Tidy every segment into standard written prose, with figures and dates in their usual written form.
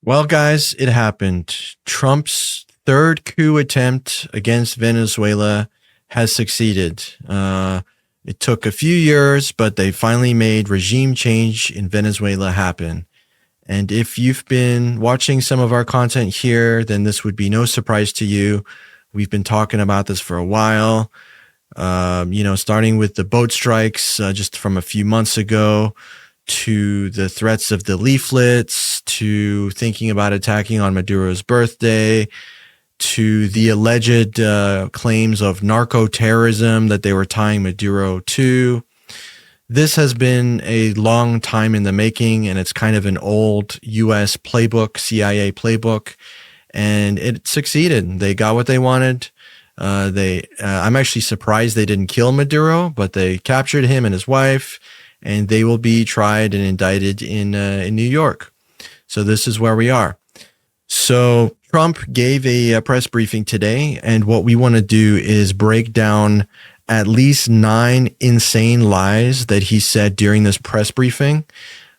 Well, guys, it happened. Trump's third coup attempt against Venezuela has succeeded. It took a few years, but they finally made regime change in Venezuela happen. And if you've been watching some of our content here, then this would be no surprise to you. We've been talking about this for a while, starting with the boat strikes just from a few months ago, to the threats of the leaflets, to thinking about attacking on Maduro's birthday, to the alleged claims of narco-terrorism that they were tying Maduro to. This has been a long time in the making, and it's kind of an old U.S. playbook, CIA playbook, and it succeeded. They got what they wanted. I'm actually surprised they didn't kill Maduro, but they captured him and his wife, and they will be tried and indicted in New York. So this is where we are. So Trump gave a press briefing today, and what we want to do is break down at least 9 insane lies that he said during this press briefing.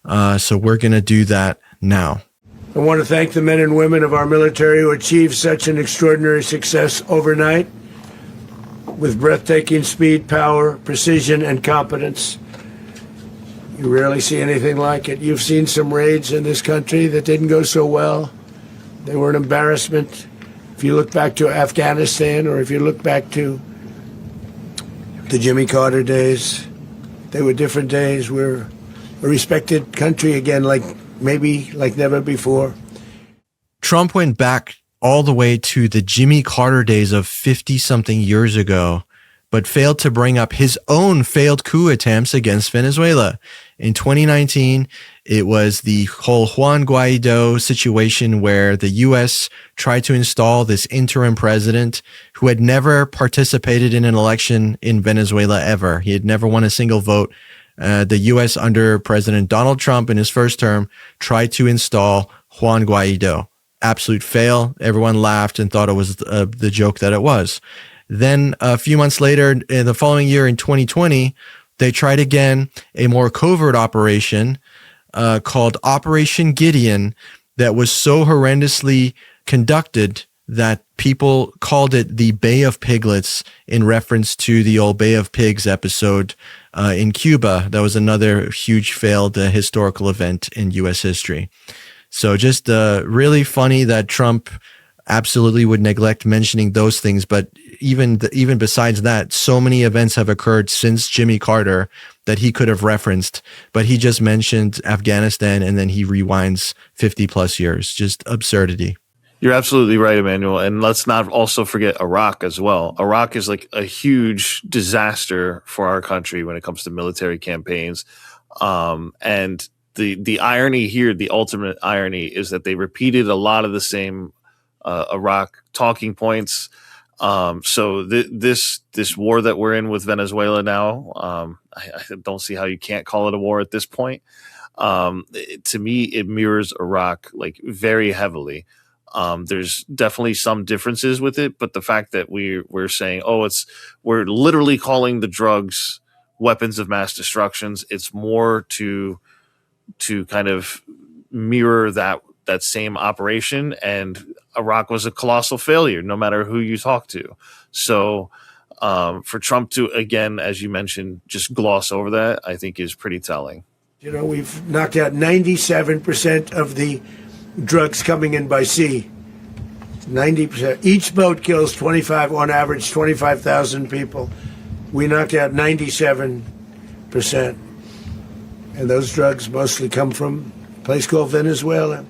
So we're going to do that now. I want to thank the men and women of our military who achieved such an extraordinary success overnight with breathtaking speed, power, precision, and competence. You rarely see anything like it. You've seen some raids in this country that didn't go so well. They were an embarrassment. If you look back to Afghanistan, or if you look back to the Jimmy Carter days, they were different days. We're a respected country again, like never before. Trump went back all the way to the Jimmy Carter days of 50-something years ago, but failed to bring up his own failed coup attempts against Venezuela. In 2019, it was the whole Juan Guaido situation where the U.S. tried to install this interim president who had never participated in an election in Venezuela ever. He had never won a single vote. The U.S. under President Donald Trump in his first term tried to install Juan Guaido. Absolute fail. Everyone laughed and thought it was the joke that it was. Then a few months later, in the following year in 2020, they tried again a more covert operation called Operation Gideon that was so horrendously conducted that people called it the Bay of Piglets in reference to the old Bay of Pigs episode in Cuba. That was another huge failed historical event in U.S. history. So just really funny that Trump absolutely would neglect mentioning those things. But even besides that, so many events have occurred since Jimmy Carter that he could have referenced, but he just mentioned Afghanistan and then he rewinds 50 plus years. Just absurdity. You're absolutely right, Emmanuel. And let's not also forget Iraq as well. Iraq is like a huge disaster for our country when it comes to military campaigns. And the irony here, the ultimate irony, is that they repeated a lot of the same Iraq talking points. So this war that we're in with Venezuela now, I don't see how you can't call it a war at this point. To me, it mirrors Iraq like very heavily. There's definitely some differences with it, but the fact that we're saying, we're literally calling the drugs weapons of mass destructions, it's more to kind of mirror that same operation. And Iraq was a colossal failure, no matter who you talk to. So for Trump to, again, as you mentioned, just gloss over that, I think is pretty telling. You know, we've knocked out 97% of the drugs coming in by sea. 90%. Each boat kills on average 25,000 people. We knocked out 97%. And those drugs mostly come from a place called Venezuela.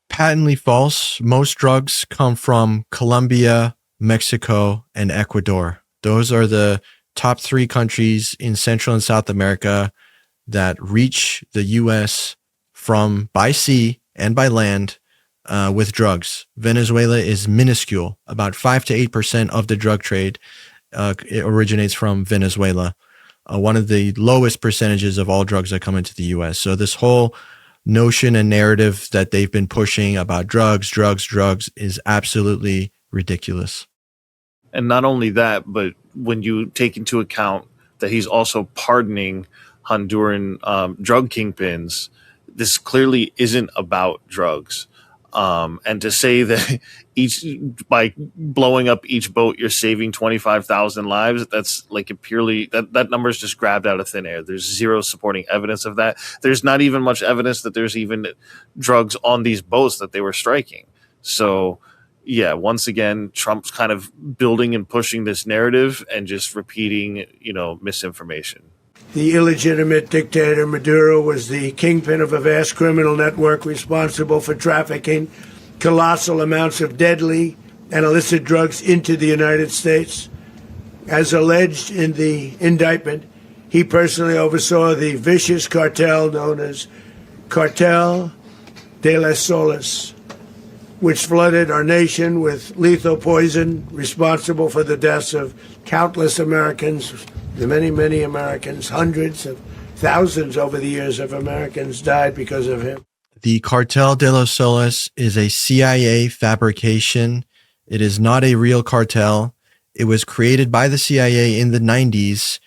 Patently false. Most drugs come from Colombia, Mexico, and Ecuador. Those are the top 3 countries in Central and South America that reach the U.S. from by sea and by land with drugs. Venezuela is minuscule. About 5 to 8% of the drug trade it originates from Venezuela. One of the lowest percentages of all drugs that come into the U.S. So this whole notion and narrative that they've been pushing about drugs is absolutely ridiculous. And not only that, but when you take into account that he's also pardoning Honduran drug kingpins, this clearly isn't about drugs. And to say that by blowing up each boat, you're saving 25,000 lives, that's like a purely, that number is just grabbed out of thin air. There's zero supporting evidence of that. There's not even much evidence that there's even drugs on these boats that they were striking. So, yeah, once again, Trump's kind of building and pushing this narrative and just repeating, misinformation. The illegitimate dictator Maduro was the kingpin of a vast criminal network responsible for trafficking colossal amounts of deadly and illicit drugs into the United States. As alleged in the indictment, he personally oversaw the vicious cartel known as Cartel de las Solas, which flooded our nation with lethal poison, responsible for the deaths of countless Americans. The many Americans, hundreds of thousands over the years of Americans died because of him. The Cartel de los Soles is a CIA fabrication. It is not a real cartel. It was created by the CIA in the 90s,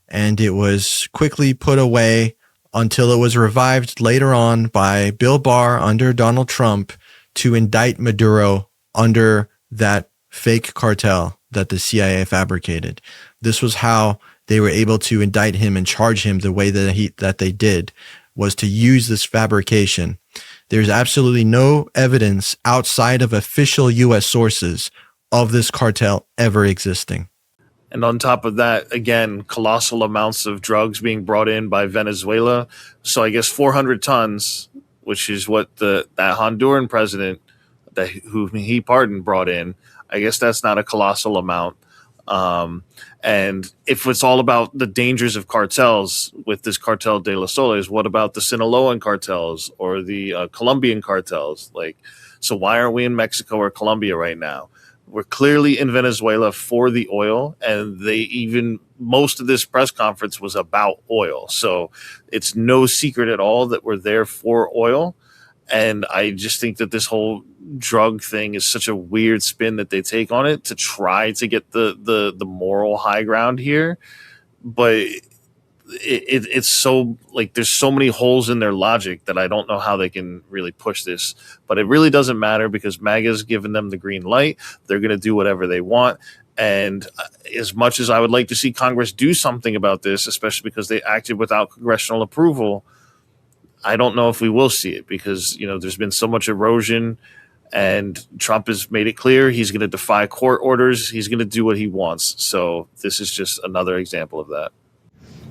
and it was quickly put away until it was revived later on by Bill Barr under Donald Trump to indict Maduro under that fake cartel that the CIA fabricated. This was how they were able to indict him and charge him the way that they did, was to use this fabrication. There's absolutely no evidence outside of official U.S. sources of this cartel ever existing. And on top of that, again, colossal amounts of drugs being brought in by Venezuela. So I guess 400 tons, which is what that Honduran president whom he pardoned brought in. I guess that's not a colossal amount. And if it's all about the dangers of cartels with this Cartel de los Soles, what about the Sinaloan cartels or the Colombian cartels? So why aren't we in Mexico or Colombia right now? We're clearly in Venezuela for the oil, and most of this press conference was about oil. So it's no secret at all that we're there for oil. And I just think that this whole drug thing is such a weird spin that they take on it to try to get the moral high ground here. But it's so there's so many holes in their logic that I don't know how they can really push this. But it really doesn't matter because MAGA's given them the green light. They're going to do whatever they want. And as much as I would like to see Congress do something about this, especially because they acted without congressional approval, I don't know if we will see it because, there's been so much erosion and Trump has made it clear he's going to defy court orders. He's going to do what he wants. So this is just another example of that.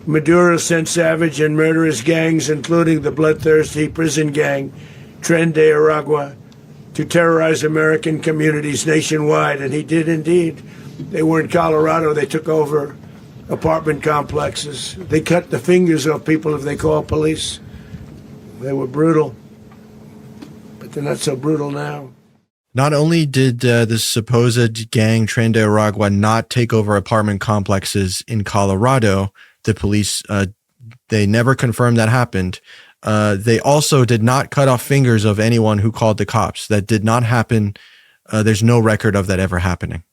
Maduro sent savage and murderous gangs, including the bloodthirsty prison gang, Tren de Aragua, to terrorize American communities nationwide. And he did indeed. They were in Colorado. They took over apartment complexes. They cut the fingers off people if they call police. They were brutal, but they're not so brutal now. Not only did this supposed gang Tren de Aragua not take over apartment complexes in Colorado, the police, they never confirmed that happened. They also did not cut off fingers of anyone who called the cops. That did not happen. There's no record of that ever happening.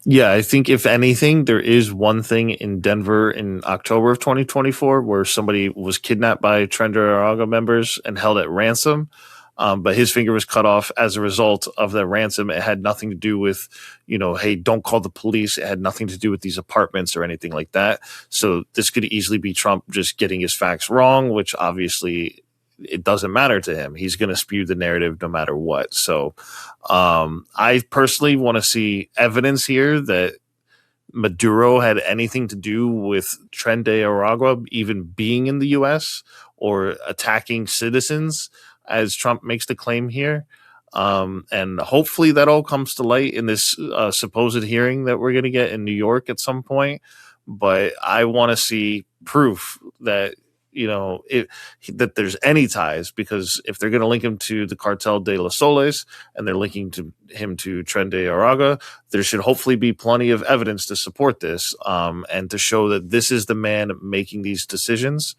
Yeah, I think if anything, there is one thing in Denver in October of 2024 where somebody was kidnapped by Tren de Aragua members and held at ransom. But his finger was cut off as a result of the ransom. It had nothing to do with, hey, don't call the police. It had nothing to do with these apartments or anything like that. So this could easily be Trump just getting his facts wrong, which obviously it doesn't matter to him. He's going to spew the narrative no matter what. So I personally want to see evidence here that Maduro had anything to do with Tren de Aragua even being in the U.S. or attacking citizens, as Trump makes the claim here. And hopefully that all comes to light in this supposed hearing that we're going to get in New York at some point. But I want to see proof that, that there's any ties, because if they're going to link him to the Cartel de los Soles and they're linking him to Tren de Aragua, there should hopefully be plenty of evidence to support this and to show that this is the man making these decisions.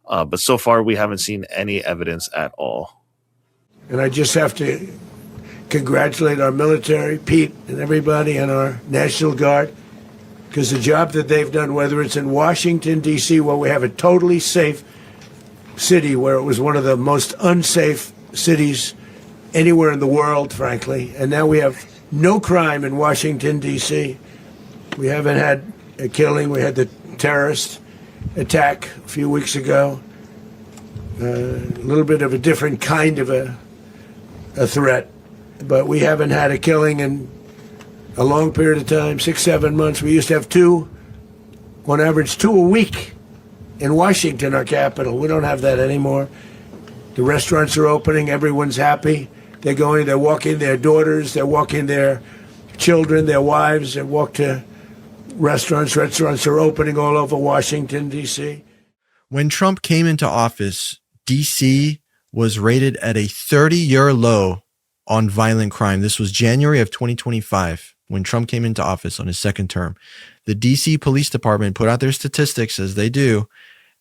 But so far, we haven't seen any evidence at all. And I just have to congratulate our military, Pete, and everybody, and our National Guard, because the job that they've done, whether it's in Washington, D.C., where we have a totally safe city, where it was one of the most unsafe cities anywhere in the world, frankly. And now we have no crime in Washington, D.C. We haven't had a killing. We had the terrorist attack a few weeks ago. A little bit of a different kind of a threat. But we haven't had a killing in a long period of time, 6, 7 months. We used to have two, on average, 2 a week in Washington, our capital. We don't have that anymore. The restaurants are opening. Everyone's happy. They're walking their daughters. They're walking their children, their wives. They walk to restaurants. Restaurants are opening all over Washington, D.C. When Trump came into office, D.C. was rated at a 30-year low on violent crime. This was January of 2025 when Trump came into office on his second term. The D.C. Police Department put out their statistics, as they do,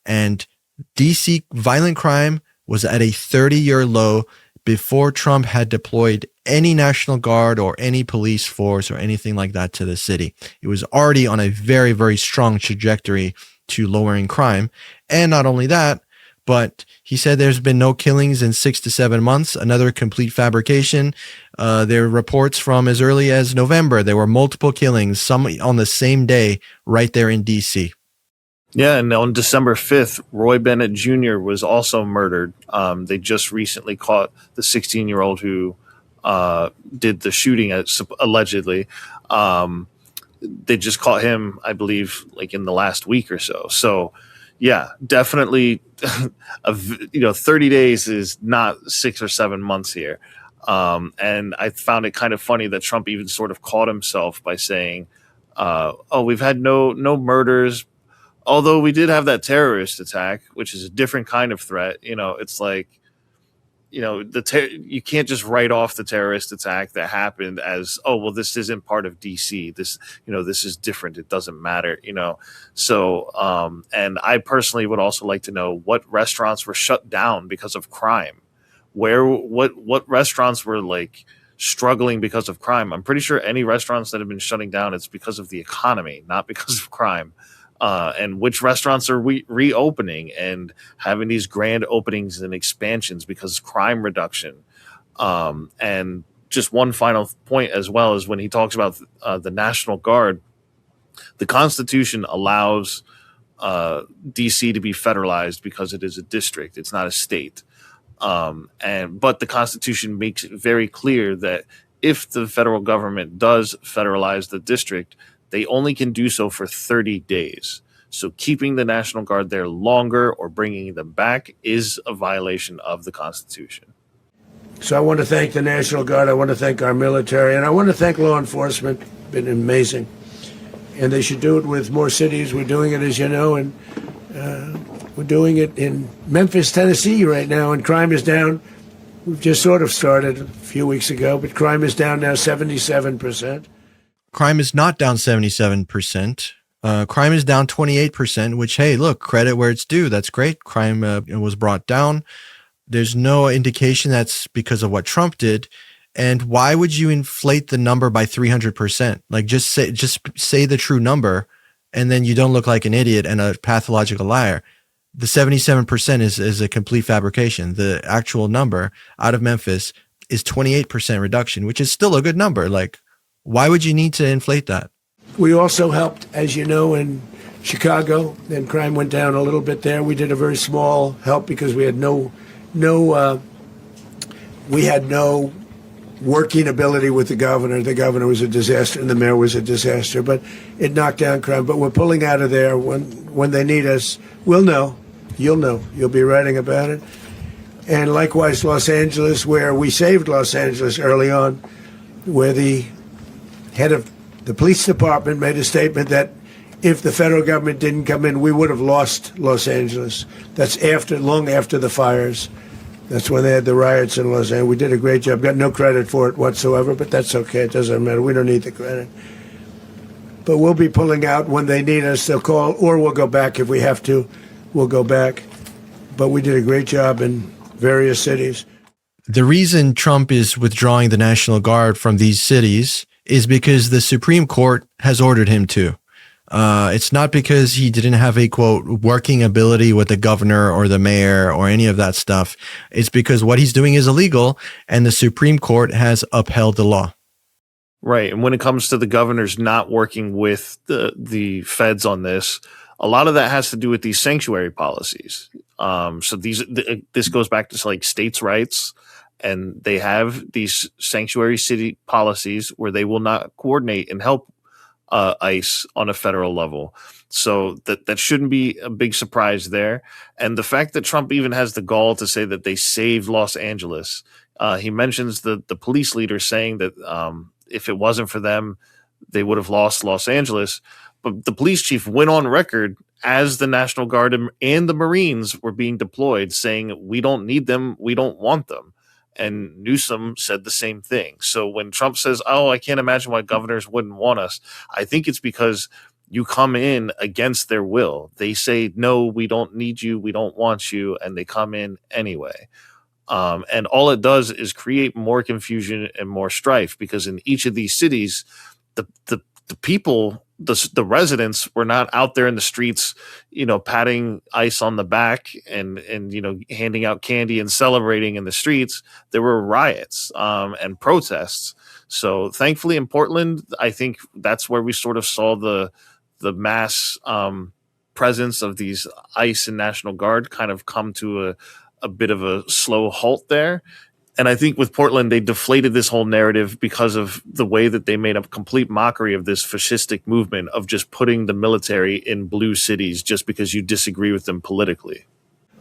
and D.C. violent crime was at a 30-year low before Trump had deployed any National Guard or any police force or anything like that to the city. It was already on a very, very strong trajectory to lowering crime. And not only that, but he said there's been no killings in 6 to 7 months, another complete fabrication. There are reports from as early as November. There were multiple killings, some on the same day right there in D.C. Yeah, and on December 5th, Roy Bennett Jr. was also murdered. They just recently caught the 16-year-old who did the shooting, allegedly. They just caught him, I believe, like in the last week or so. So, yeah, definitely, 30 days is not 6 or 7 months here. And I found it kind of funny that Trump even sort of caught himself by saying, we've had no murders, although we did have that terrorist attack, which is a different kind of threat. It's like, you can't just write off the terrorist attack that happened as, this isn't part of DC. This is different. It doesn't matter, So, and I personally would also like to know what restaurants were shut down because of crime. What restaurants were like struggling because of crime? I'm pretty sure any restaurants that have been shutting down, it's because of the economy, not because of crime. And which restaurants are reopening and having these grand openings and expansions because crime reduction. And just one final point as well is when he talks about the National Guard, the Constitution allows DC to be federalized because it is a district. It's not a state. But the Constitution makes it very clear that if the federal government does federalize the district, they only can do so for 30 days. So keeping the National Guard there longer or bringing them back is a violation of the Constitution. So I want to thank the National Guard. I want to thank our military. And I want to thank law enforcement. It's been amazing. And they should do it with more cities. We're doing it, as you know, and we're doing it in Memphis, Tennessee right now. And crime is down. We've just sort of started a few weeks ago, but crime is down now 77%. Crime is not down 77%. Crime is down 28%, which, hey, look, credit where it's due. That's great. Crime was brought down. There's no indication that's because of what Trump did. And why would you inflate the number by 300%? Like just say the true number, and then you don't look like an idiot and a pathological liar. The 77% is a complete fabrication. The actual number out of Memphis is 28% reduction, which is still a good number. Like, why would you need to inflate that? We also helped, as you know, in Chicago. Then crime went down a little bit there. We did a very small help because we had no working ability with the governor. The governor was a disaster and the mayor was a disaster, but it knocked down crime. But we're pulling out of there. When they need us, we'll know. You'll know. You'll be writing about it. And likewise, Los Angeles, where we saved Los Angeles early on, where the head of the police department made a statement that if the federal government didn't come in, we would have lost Los Angeles. That's long after the fires. That's when they had the riots in Los Angeles. We did a great job. Got no credit for it whatsoever, but that's okay. It doesn't matter. We don't need the credit. But we'll be pulling out when they need us. They'll call, or we'll go back if we have to. We'll go back. But we did a great job in various cities. The reason Trump is withdrawing the National Guard from these cities is because the Supreme Court has ordered him to. It's not because he didn't have a quote working ability with the governor or the mayor or any of that stuff. It's because what he's doing is illegal, and the Supreme Court has upheld the law. Right. And when it comes to the governors not working with the feds on this, a lot of that has to do with these sanctuary policies. So this goes back to like states' rights, and they have these sanctuary city policies where they will not coordinate and help ICE on a federal level. So that shouldn't be a big surprise there. And the fact that Trump even has the gall to say that they saved Los Angeles, he mentions the police leader saying that if it wasn't for them, they would have lost Los Angeles. But the police chief went on record as the National Guard and the Marines were being deployed saying, we don't need them, we don't want them. And Newsom said the same thing. So when Trump says, oh, I can't imagine why governors wouldn't want us, I think it's because you come in against their will. They say, no, we don't need you, we don't want you, and they come in anyway. And all it does is create more confusion and more strife, because in each of these cities, the people, the residents were not out there in the streets, patting ICE on the back and handing out candy and celebrating in the streets. There were riots and protests. So thankfully in Portland, I think that's where we sort of saw the mass presence of these ICE and National Guard kind of come to a bit of a slow halt there. And I think with Portland, they deflated this whole narrative because of the way that they made a complete mockery of this fascistic movement of just putting the military in blue cities just because you disagree with them politically.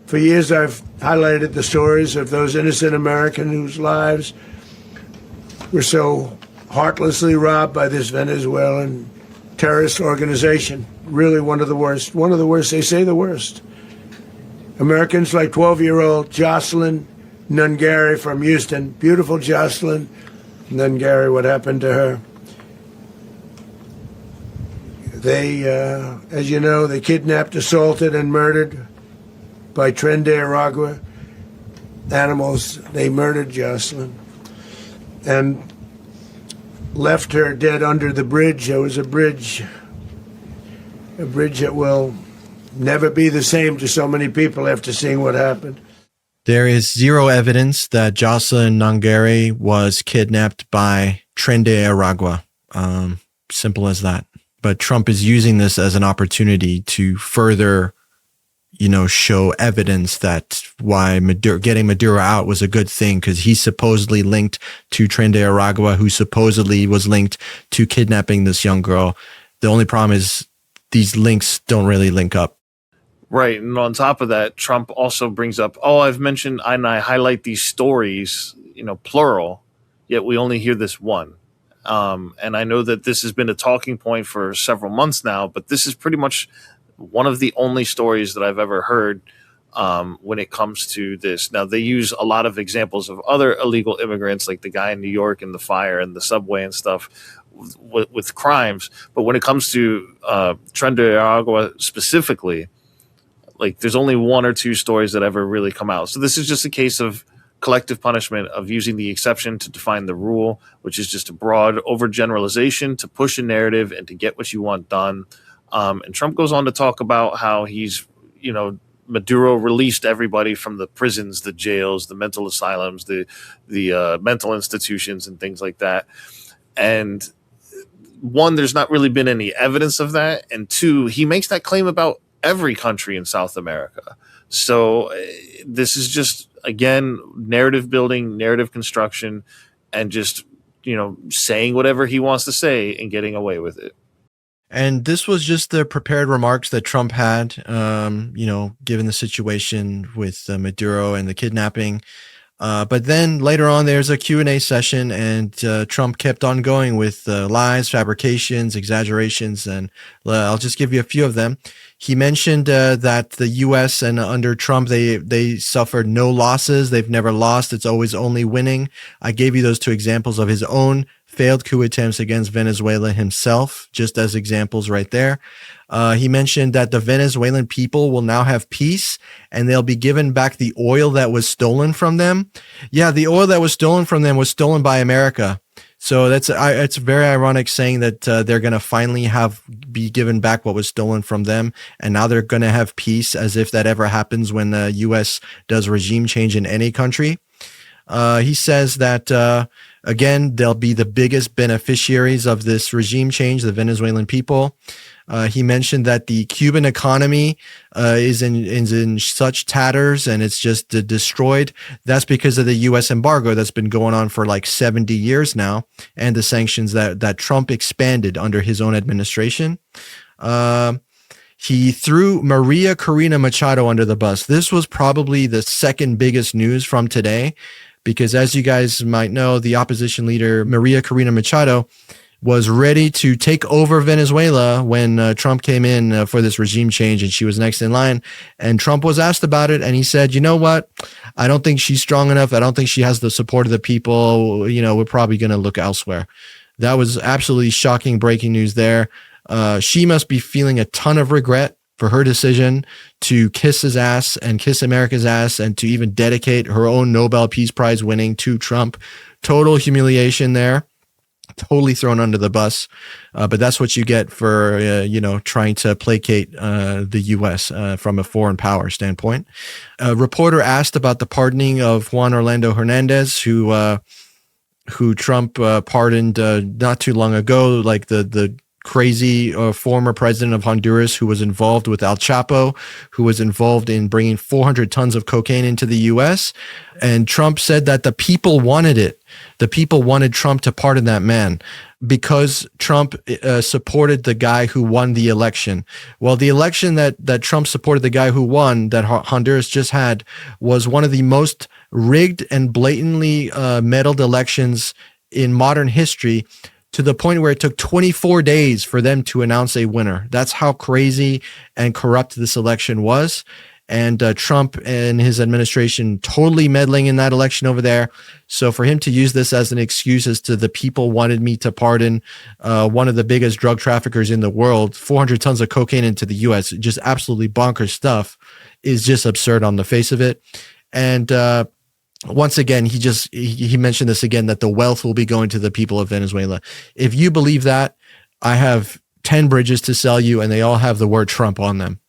For years, I've highlighted the stories of those innocent Americans whose lives were so heartlessly robbed by this Venezuelan terrorist organization. Really one of the worst. One of the worst. They say the worst. Americans like 12-year-old Jocelyn Nungary from Houston. Beautiful Jocelyn Nungary, what happened to her? They, as you know, they kidnapped, assaulted, and murdered by Tren de Aragua animals. They murdered Jocelyn and left her dead under the bridge. There was a bridge that will never be the same to so many people after seeing what happened. There is zero evidence that Jocelyn Nungary was kidnapped by Tren de Aragua. Simple as that. But Trump is using this as an opportunity to further, show evidence that why getting Maduro out was a good thing, because he's supposedly linked to Tren de Aragua, who supposedly was linked to kidnapping this young girl. The only problem is these links don't really link up. Right. And on top of that, Trump also brings up, I've mentioned, and I highlight these stories, plural, yet we only hear this one. And I know that this has been a talking point for several months now, but this is pretty much one of the only stories that I've ever heard when it comes to this. Now, they use a lot of examples of other illegal immigrants, like the guy in New York and the fire and the subway and stuff with crimes. But when it comes to Tren de Aragua specifically, like there's only one or two stories that ever really come out. So this is just a case of collective punishment, of using the exception to define the rule, which is just a broad overgeneralization to push a narrative and to get what you want done. And Trump goes on to talk about how he's, Maduro released everybody from the prisons, the jails, the mental asylums, the mental institutions and things like that. And one, there's not really been any evidence of that. And two, he makes that claim about every country in South America. So this is just, again, narrative building, narrative construction, and just, saying whatever he wants to say and getting away with it. And this was just the prepared remarks that Trump had, given the situation with Maduro and the kidnapping. But then later on, there's a Q&A session, and Trump kept on going with lies, fabrications, exaggerations, and I'll just give you a few of them. He mentioned that the U.S. and under Trump, they suffered no losses. They've never lost. It's always only winning. I gave you those two examples of his own failed coup attempts against Venezuela himself, just as examples right there. He mentioned that the Venezuelan people will now have peace and they'll be given back the oil that was stolen from them. Yeah, the oil that was stolen from them was stolen by America. So it's very ironic saying that they're going to finally be given back what was stolen from them, and now they're going to have peace, as if that ever happens when the U.S. does regime change in any country. He says that, again, they'll be the biggest beneficiaries of this regime change, the Venezuelan people. He mentioned that the Cuban economy is in such tatters and it's just destroyed. That's because of the U.S. embargo that's been going on for like 70 years now, and the sanctions that Trump expanded under his own administration. He threw Maria Corina Machado under the bus. This was probably the second biggest news from today, because as you guys might know, the opposition leader, Maria Corina Machado, was ready to take over Venezuela when Trump came in for this regime change, and she was next in line. And Trump was asked about it, and he said, you know what? I don't think she's strong enough. I don't think she has the support of the people. You know, we're probably going to look elsewhere. That was absolutely shocking breaking news there. She must be feeling a ton of regret for her decision to kiss his ass and kiss America's ass, and to even dedicate her own Nobel Peace Prize winning to Trump. Total humiliation there. Totally thrown under the bus, but that's what you get for trying to placate the U.S. From a foreign power standpoint. A reporter asked about the pardoning of Juan Orlando Hernandez, who Trump pardoned not too long ago, like the crazy former president of Honduras, who was involved with El Chapo, who was involved in bringing 400 tons of cocaine into the U.S. And Trump said that the people wanted it. The people wanted Trump to pardon that man because Trump supported the guy who won the election. Well, the election that Trump supported the guy who won, that Honduras just had, was one of the most rigged and blatantly meddled elections in modern history, to the point where it took 24 days for them to announce a winner. That's how crazy and corrupt this election was. And Trump and his administration totally meddling in that election over there. So for him to use this as an excuse as to the people wanted me to pardon one of the biggest drug traffickers in the world, 400 tons of cocaine into the U.S., just absolutely bonkers stuff, is just absurd on the face of it. And once again, he mentioned this again, that the wealth will be going to the people of Venezuela. If you believe that, I have 10 bridges to sell you, and they all have the word Trump on them.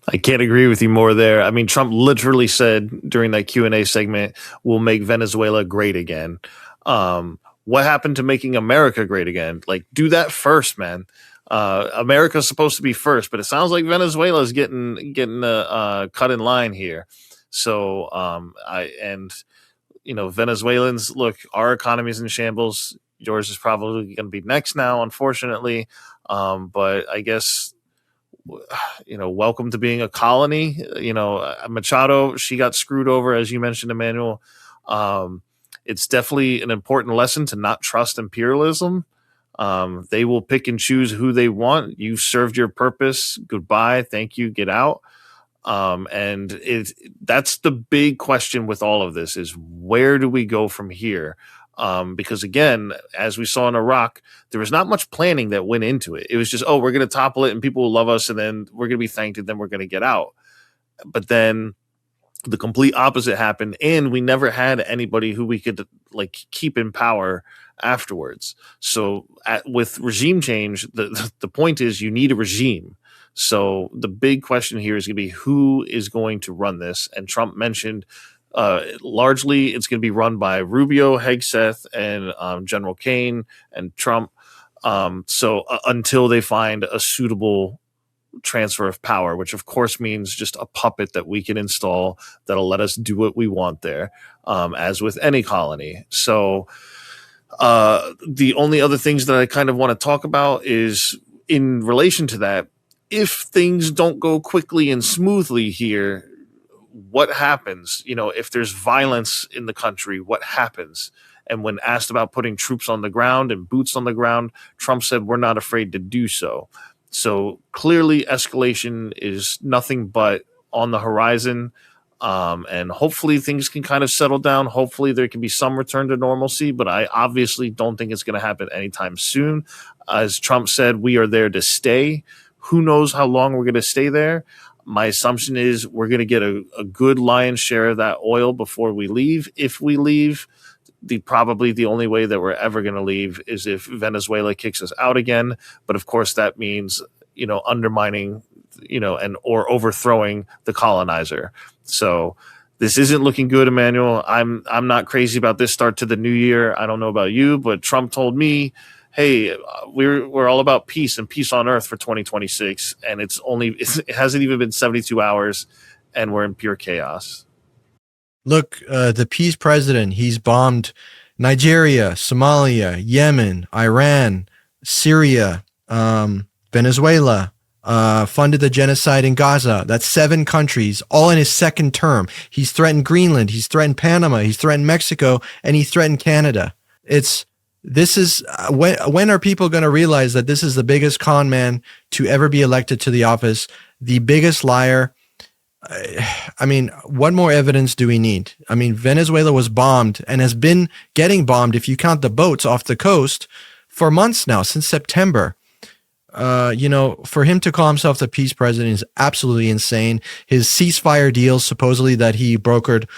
I can't agree with you more there. I mean, Trump literally said during that Q&A segment, we'll make Venezuela great again. What happened to making America great again? Like, do that first, man. America's supposed to be first, but it sounds like Venezuela is getting cut in line here. So, Venezuelans, look, our economy is in shambles. Yours is probably going to be next now, unfortunately. But I guess, welcome to being a colony. Machado, she got screwed over, as you mentioned, Emmanuel. It's definitely an important lesson to not trust imperialism. They will pick and choose who they want. You've served your purpose. Goodbye. Thank you. Get out. And that's the big question with all of this, is where do we go from here? Because again, as we saw in Iraq, there was not much planning that went into it. It was just, we're going to topple it and people will love us, and then we're going to be thanked, and then we're going to get out. But then the complete opposite happened, and we never had anybody who we could keep in power afterwards. So with regime change, the point is you need a regime. So the big question here is going to be, who is going to run this? And Trump mentioned largely it's going to be run by Rubio, Hegseth, and General Kane and Trump. Until they find a suitable transfer of power, which of course means just a puppet that we can install that'll let us do what we want there, as with any colony. So the only other things that I kind of want to talk about is in relation to that. If things don't go quickly and smoothly here, what happens? If there's violence in the country, what happens? And when asked about putting troops on the ground and boots on the ground, Trump said, we're not afraid to do so. So clearly escalation is nothing but on the horizon. And hopefully things can kind of settle down. Hopefully there can be some return to normalcy, but I obviously don't think it's going to happen anytime soon. As Trump said, we are there to stay. Who knows how long we're going to stay there? My assumption is we're going to get a good lion's share of that oil before we leave. If we leave, probably the only way that we're ever going to leave is if Venezuela kicks us out again. But of course, that means, undermining, and or overthrowing the colonizer. So this isn't looking good, Emmanuel. I'm not crazy about this start to the new year. I don't know about you, but Trump told me, hey, we're all about peace and peace on earth for 2026, and it hasn't even been 72 hours, and we're in pure chaos. Look, the peace president, he's bombed Nigeria, Somalia, Yemen, Iran, Syria, Venezuela, funded the genocide in Gaza. That's 7 countries, all in his second term. He's threatened Greenland, he's threatened Panama, he's threatened Mexico, and he threatened Canada. When are people going to realize that this is the biggest con man to ever be elected to the office, the biggest liar? I mean, what more evidence do we need? I mean, Venezuela was bombed and has been getting bombed, if you count the boats off the coast, for months now, since September. For him to call himself the peace president is absolutely insane. His ceasefire deals, supposedly that he brokered,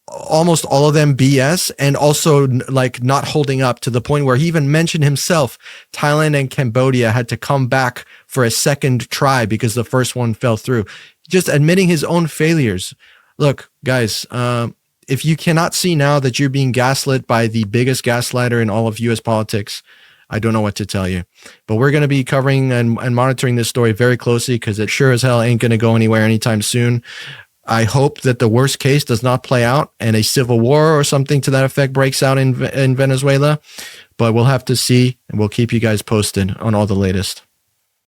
almost all of them BS, and also like not holding up, to the point where he even mentioned himself Thailand and Cambodia had to come back for a second try because the first one fell through. Just admitting his own failures. Look, guys, if you cannot see now that you're being gaslit by the biggest gaslighter in all of U.S. politics, I don't know what to tell you. But we're going to be covering and monitoring this story very closely, because it sure as hell ain't going to go anywhere anytime soon. I hope that the worst case does not play out and a civil war or something to that effect breaks out in Venezuela. But we'll have to see, and we'll keep you guys posted on all the latest.